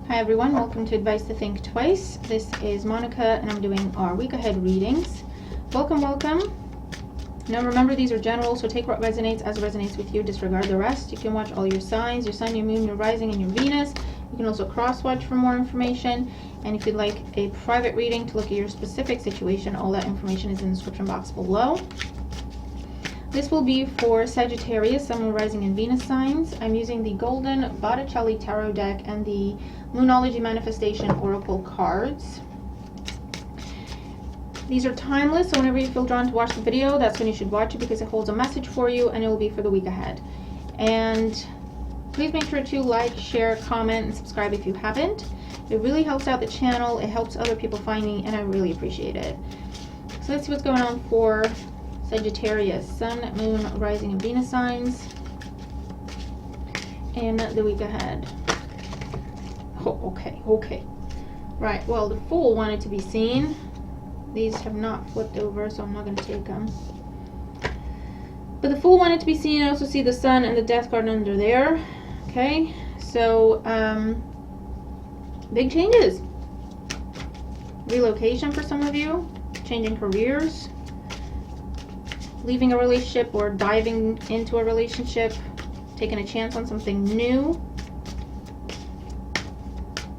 Hi everyone, welcome to Advice to Think Twice. This is Monica and I'm doing our week ahead readings. Welcome. Now remember, these are general, so take what resonates as it resonates with you, disregard the rest. You can watch all your signs, your sun, your moon, your rising, and your Venus. You can also cross-watch for more information. And if you'd like a private reading to look at your specific situation, all that information is in the description box below. This will be for Sagittarius, Sun, Moon, Rising, and Venus signs. I'm using the Golden Botticelli Tarot deck and the Moonology Manifestation Oracle cards. These are timeless, so whenever you feel drawn to watch the video, that's when you should watch it because it holds a message for you and it will be for the week ahead. And please make sure to like, share, comment, and subscribe if you haven't. It really helps out the channel, it helps other people find me, and I really appreciate it. So let's see what's going on for Sagittarius, Sun, Moon, Rising, and Venus signs in the week ahead. Oh, okay. Right, well, the Fool wanted to be seen. These have not flipped over, so I'm not going to take them. But the Fool wanted to be seen. I also see the Sun and the Death card under there. Okay, so big changes. Relocation for some of you. Changing careers. Leaving a relationship or diving into a relationship. Taking a chance on something new.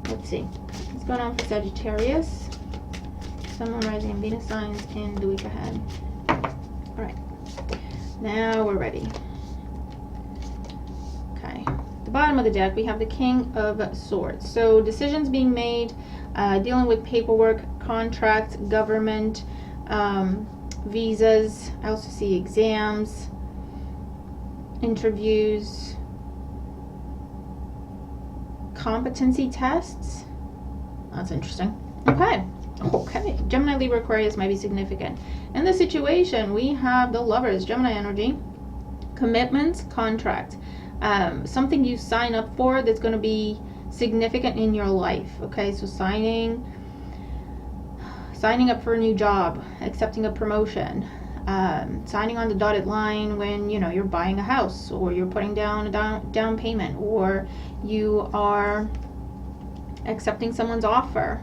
Let's see. What's going on for Sagittarius? Sun, Moon, Rising, and Venus signs in the week ahead. Alright. Now we're ready. Okay. At the bottom of the deck, we have the King of Swords. So decisions being made, dealing with paperwork, contracts, government, visas. I also see exams, interviews, competency tests. That's interesting. Okay. Gemini, Libra, Aquarius might be significant. In this situation, we have the Lovers, Gemini energy, commitments, contract, something you sign up for that's going to be significant in your life. Okay, so signing up for a new job, accepting a promotion, signing on the dotted line when you're buying a house, or you're putting down a down payment, or you are accepting someone's offer.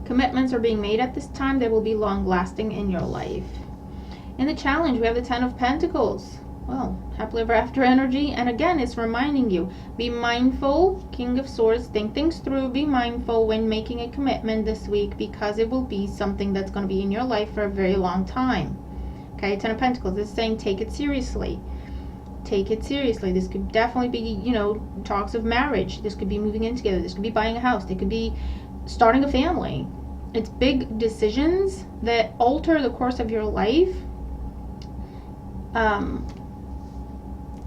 Commitments are being made at this time that will be long lasting in your life. In the Challenge, we have the Ten of Pentacles. Well, happily ever after energy. And again, it's reminding you, be mindful, King of Swords, think things through, be mindful when making a commitment this week, because it will be something that's going to be in your life for a very long time. Okay, Ten of Pentacles, this is saying take it seriously. Take it seriously. This could definitely be, talks of marriage. This could be moving in together. This could be buying a house. They could be starting a family. It's big decisions that alter the course of your life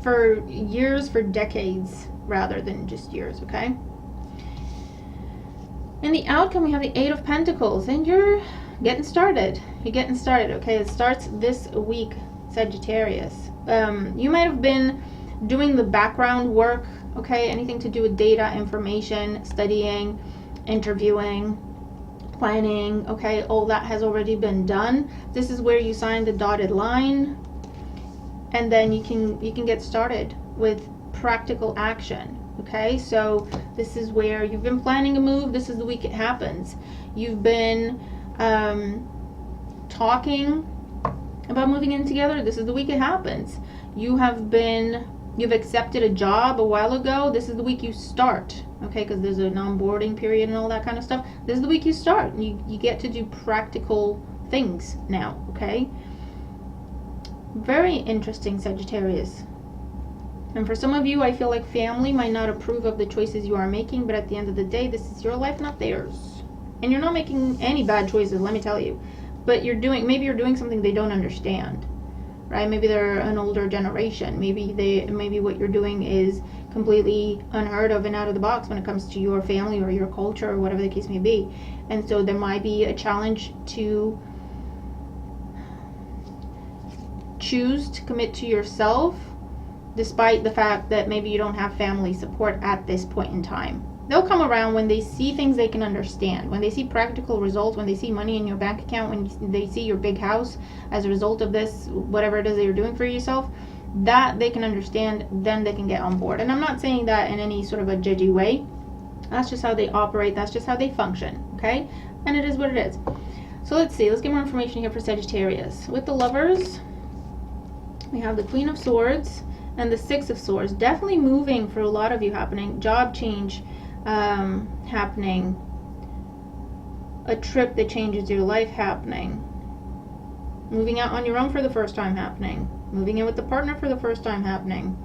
for years, for decades, rather than just years, okay? In the outcome, we have the Eight of Pentacles, and you're getting started. Okay? It starts this week, Sagittarius. You might have been doing the background work, okay? Anything to do with data, information, studying, interviewing, planning, okay? All that has already been done. This is where you sign the dotted line, and then you can get started with practical action. Okay, so this is where you've been planning a move. This is the week it happens. You've been talking about moving in together. This is the week it happens. You've accepted a job a while ago. This is the week you start. Okay, because there's an onboarding period and all that kind of stuff. This is the week you start. You get to do practical things now. Okay, very interesting, Sagittarius. And for some of you, I feel like family might not approve of the choices you are making, but at the end of the day, this is your life, not theirs. And you're not making any bad choices, let me tell you. But maybe you're doing something they don't understand, right? Maybe they're an older generation. Maybe what you're doing is completely unheard of and out of the box when it comes to your family or your culture or whatever the case may be. And so there might be a challenge to choose to commit to yourself, despite the fact that maybe you don't have family support at this point in time. They'll come around when they see things they can understand, when they see practical results, when they see money in your bank account, when they see your big house as a result of this, whatever it is that you're doing for yourself. that they can understand, then they can get on board. And I'm not saying that in any sort of a judgy way. That's just how they operate. That's just how they function, okay? And it is what it is. So let's see. Let's get more information here for Sagittarius. With the Lovers, we have the Queen of Swords and the Six of Swords. Definitely moving for a lot of you happening. Job change happening. A trip that changes your life happening. Moving out on your own for the first time happening. Moving in with the partner for the first time happening.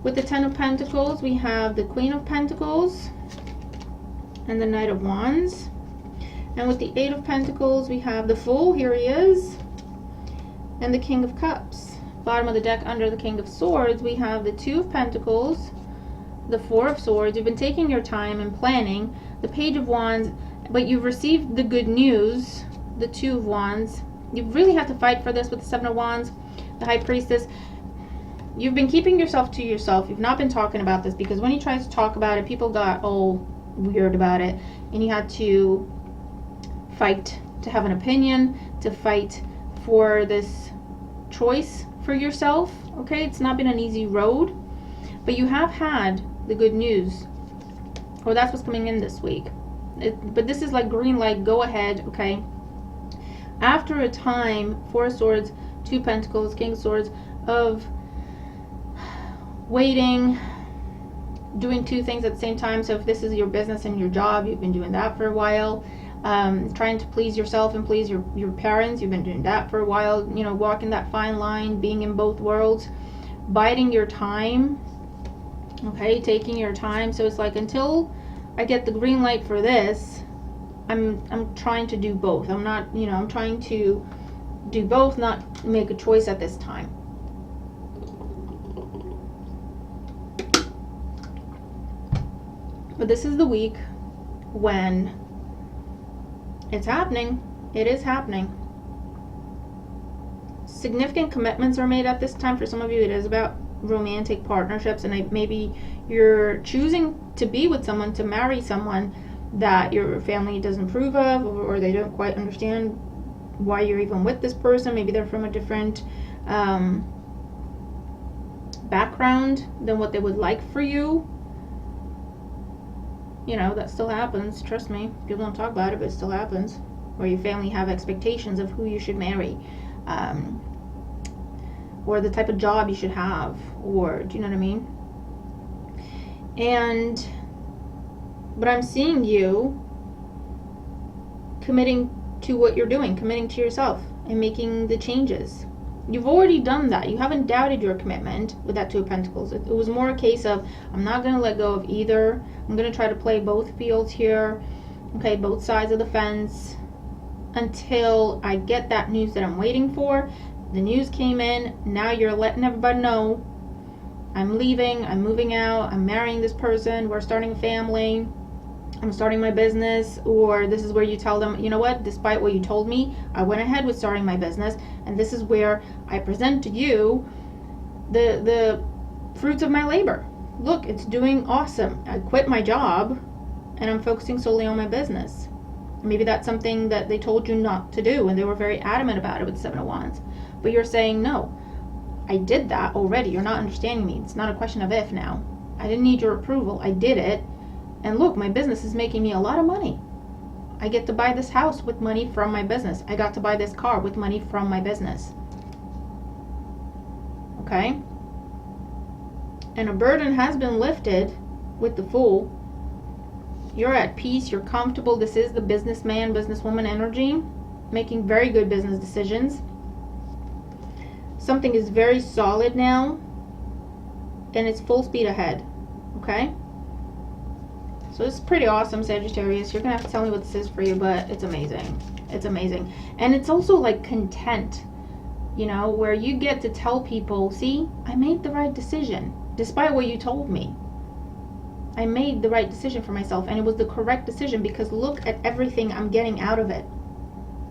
With the Ten of Pentacles, we have the Queen of Pentacles and the Knight of Wands. And with the Eight of Pentacles, we have the Fool, here he is, and the King of Cups. Bottom of the deck under the King of Swords, we have the Two of Pentacles, the Four of Swords. You've been taking your time and planning. The Page of Wands, but you've received the good news, the Two of Wands. You really have to fight for this with the Seven of Wands, the High Priestess. You've been keeping yourself to yourself. You've not been talking about this, because when you tried to talk about it, people got all weird about it, and you had to fight to have an opinion, to fight for this choice for yourself. Okay, it's not been an easy road, but you have had the good news, or that's what's coming in this week. But this is like green light, go ahead. Okay, after a time, Four of Swords, Two of Pentacles, King of Swords, of waiting, doing two things at the same time. So if this is your business and your job, you've been doing that for a while. Trying to please yourself and please your parents, you've been doing that for a while. You know, walking that fine line, being in both worlds, biding your time. Okay, taking your time. So it's like, until I get the green light for this, I'm trying to do both. I'm not, you know, I'm trying to do both, not make a choice at this time. But this is the week when it's happening. It is happening. Significant commitments are made at this time. For some of you, it is about romantic partnerships, and maybe you're choosing to be with someone, to marry someone that your family doesn't approve of, or they don't quite understand why you're even with this person. Maybe they're from a different background than what they would like for you. You know, that still happens. Trust me. People don't talk about it, but it still happens. Or your family have expectations of who you should marry, or the type of job you should have, or, do you know what I mean? But I'm seeing you committing to what you're doing, committing to yourself, and making the changes. You've already done that. You haven't doubted your commitment with that Two of Pentacles. It was more a case of, I'm not going to let go of either. I'm going to try to play both fields here. Okay, both sides of the fence, until I get that news that I'm waiting for. The news came in. Now you're letting everybody know, I'm leaving, I'm moving out, I'm marrying this person, we're starting a family, I'm starting my business. Or this is where you tell them, you know what, despite what you told me, I went ahead with starting my business, and this is where I present to you the fruits of my labor. Look, it's doing awesome. I quit my job and I'm focusing solely on my business. Maybe that's something that they told you not to do, and they were very adamant about it with Seven of Wands. But you're saying, no, I did that already. You're not understanding me. It's not a question of if now. I didn't need your approval. I did it. And look, my business is making me a lot of money. I get to buy this house with money from my business. I got to buy this car with money from my business. Okay? And a burden has been lifted with the Fool. You're at peace. You're comfortable. This is the businessman, businesswoman energy. Making very good business decisions. Something is very solid now, and it's full speed ahead. Okay? So it's pretty awesome, Sagittarius. You're going to have to tell me what this is for you, but it's amazing. It's amazing. And it's also like content, you know, where you get to tell people, see, I made the right decision, despite what you told me. I made the right decision for myself, and it was the correct decision, because look at everything I'm getting out of it.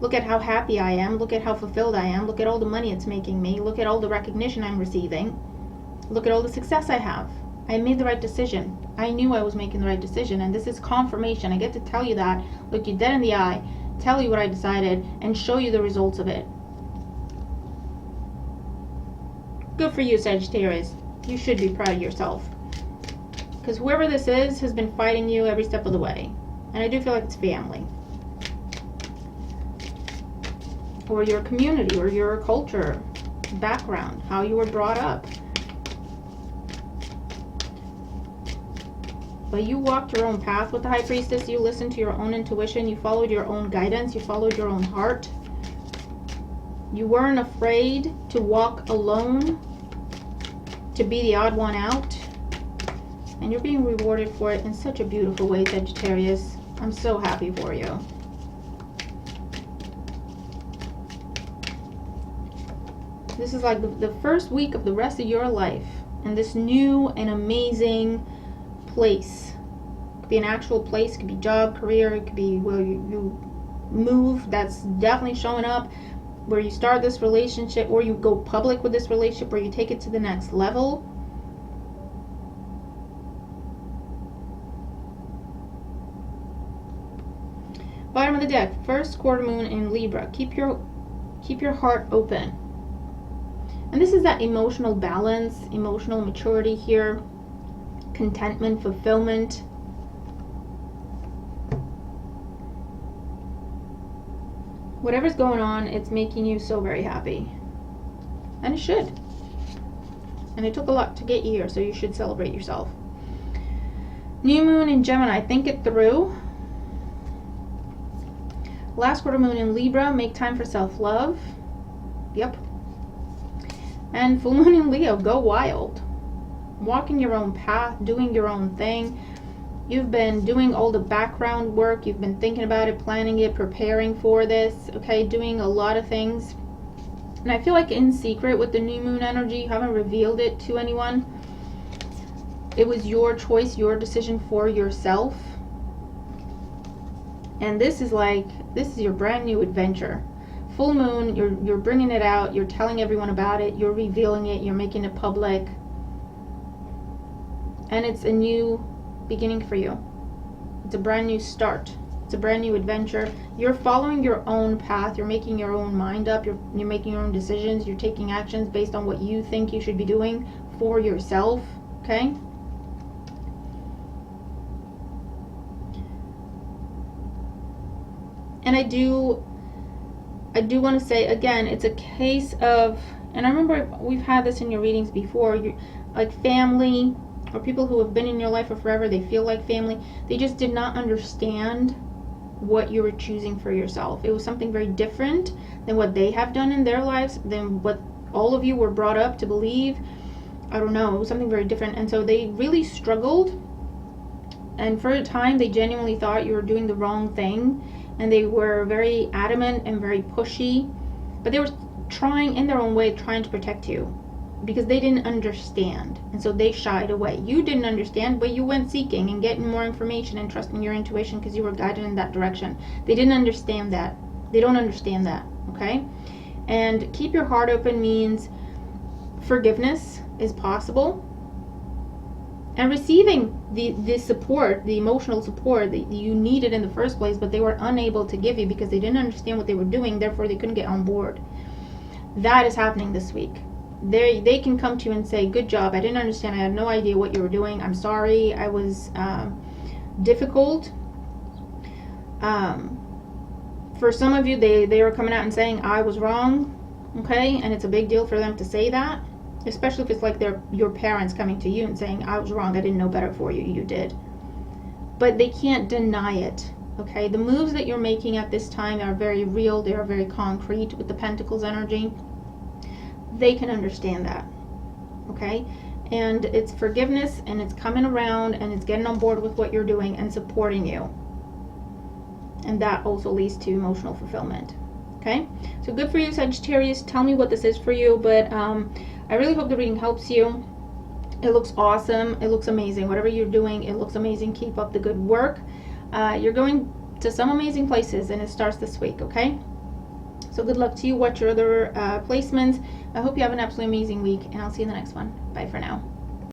Look at how happy I am. Look at how fulfilled I am. Look at all the money it's making me. Look at all the recognition I'm receiving. Look at all the success I have. I made the right decision. I knew I was making the right decision, and this is confirmation. I get to tell you that, look you dead in the eye, tell you what I decided, and show you the results of it. Good for you, Sagittarius. You should be proud of yourself. Because whoever this is has been fighting you every step of the way. And I do feel like it's family. Or your community, or your culture, background, how you were brought up. But you walked your own path with the High Priestess. You listened to your own intuition. You followed your own guidance. You followed your own heart. You weren't afraid to walk alone, to be the odd one out. And you're being rewarded for it in such a beautiful way, Sagittarius. I'm so happy for you. This is like the first week of the rest of your life in this new and amazing place. It could be an actual place, it could be job, career, it could be where you move. That's definitely showing up. Where you start this relationship, or you go public with this relationship, or you take it to the next level. Bottom of the deck, first quarter moon in Libra. Keep your heart open. And this is that emotional balance, emotional maturity here, contentment, fulfillment. Whatever's going on, it's making you so very happy. And it should. And it took a lot to get you here, so you should celebrate yourself. New moon in Gemini, think it through. Last quarter moon in Libra, make time for self-love. Yep. And full moon in Leo, go wild. Walking your own path, doing your own thing. You've been doing all the background work. You've been thinking about it, planning it, preparing for this, okay? Doing a lot of things. And I feel like in secret with the new moon energy, you haven't revealed it to anyone. It was your choice, your decision for yourself. And this is your brand new adventure. Full moon, you're bringing it out, you're telling everyone about it, you're revealing it, you're making it public. And it's a new beginning for you. It's a brand new start. It's a brand new adventure. You're following your own path. You're making your own mind up. You're making your own decisions. You're taking actions based on what you think you should be doing for yourself. Okay? And I do want to say again, it's a case of, and I remember we've had this in your readings before, like family, or people who have been in your life for forever, they feel like family. They just did not understand what you were choosing for yourself. It was something very different than what they have done in their lives, than what all of you were brought up to believe. I don't know, it was something very different. And so they really struggled. And for a time, they genuinely thought you were doing the wrong thing. And they were very adamant and very pushy. But they were trying, in their own way, trying to protect you. Because they didn't understand, and so they shied away. You didn't understand, but you went seeking and getting more information and trusting your intuition because you were guided in that direction. They didn't understand that. They don't understand that, okay? And keep your heart open means forgiveness is possible. And receiving the support, the emotional support that you needed in the first place, but they were unable to give you because they didn't understand what they were doing, therefore they couldn't get on board. That is happening this week. They can come to you and say, good job, I didn't understand, I had no idea what you were doing, I'm sorry, I was difficult. For some of you, they were coming out and saying, I was wrong, okay? And it's a big deal for them to say that, especially if it's like your parents coming to you and saying, I was wrong, I didn't know better for you, you did. But they can't deny it, okay? The moves that you're making at this time are very real, they are very concrete with the Pentacles energy. They can understand that, okay? And it's forgiveness, and it's coming around, and it's getting on board with what you're doing and supporting you. And that also leads to emotional fulfillment, okay? So good for you, Sagittarius. Tell me what this is for you, but I really hope the reading helps you. It looks awesome. It looks amazing. Whatever you're doing, it looks amazing. Keep up the good work. You're going to some amazing places, and it starts this week, okay? So good luck to you. Watch your other placements. I hope you have an absolutely amazing week, and I'll see you in the next one. Bye for now.